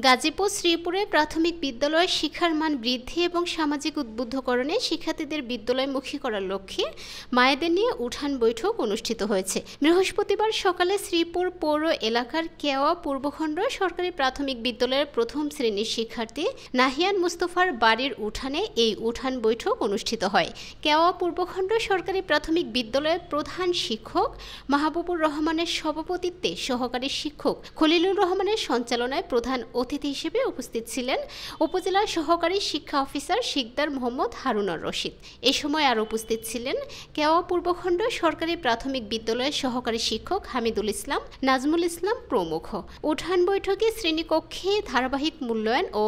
গাজীপুর শ্রীপুরে প্রাথমিক বিদ্যালয়ের শিক্ষার মান বৃদ্ধি এবং সামাজিক উদ্বুদ্ধকরণে শিক্ষার্থীদের বিদ্যালয়মুখী করার লক্ষ্যে মায়েদের নিয়ে উঠান বৈঠক অনুষ্ঠিত হয়েছে। বৃহস্পতিবার সকালে শ্রীপুর পৌর এলাকার কেওয়া পূর্বখণ্ড সরকারি প্রাথমিক বিদ্যালয়ের প্রথম শ্রেণীর শিক্ষার্থী নাহিয়ান মুস্তফার বাড়ির উঠানে এই উঠান বৈঠক অনুষ্ঠিত হয়। কেওয়া পূর্বখণ্ড সরকারি প্রাথমিক বিদ্যালয়ের প্রধান শিক্ষক মাহবুবুর রহমানের সভাপতিত্বে সহকারী শিক্ষক খলিলুর রহমানের সঞ্চালনায় প্রধান অতিথি হিসেবে উপস্থিত ছিলেন উপজেলার সহকারী শিক্ষা অফিসার শিকদার মোহাম্মদ হারুনার রশিদ। এ সময় আরও উপস্থিত ছিলেন কেওয়া পূর্বখণ্ড সরকারি প্রাথমিক বিদ্যালয়ের সহকারী শিক্ষক হামিদুল ইসলাম, নাজমুল ইসলাম প্রমুখ। উঠান বৈঠকে শ্রেণীকক্ষে ধারাবাহিক মূল্যায়ন ও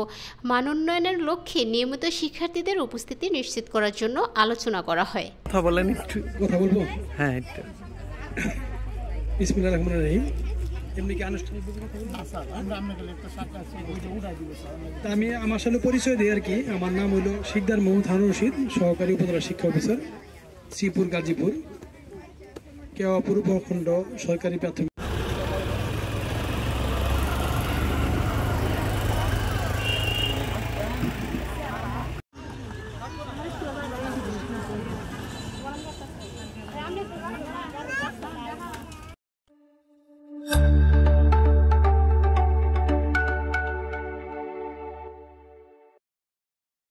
মানোন্নয়নের লক্ষ্যে নিয়মিত শিক্ষার্থীদের উপস্থিতি নিশ্চিত করার জন্য আলোচনা করা হয়। কথা বলেন, একটু কথা বলবো। হ্যাঁ, একটু। বিসমিল্লাহির রহমানির রহিম। এমনি কি আনুষ্ঠানিকভাবে কথা বলবো? আমি আমার সাথে পরিচয় দিই আর কি। আমার নাম হলো শিকদার মোহাম্মদ হারুন রশিদ, সহকারী উপজেলা শিক্ষা অফিসার, শ্রীপুর গাজীপুর, কেওয়া পূর্বখণ্ড সরকারি প্রাথমিক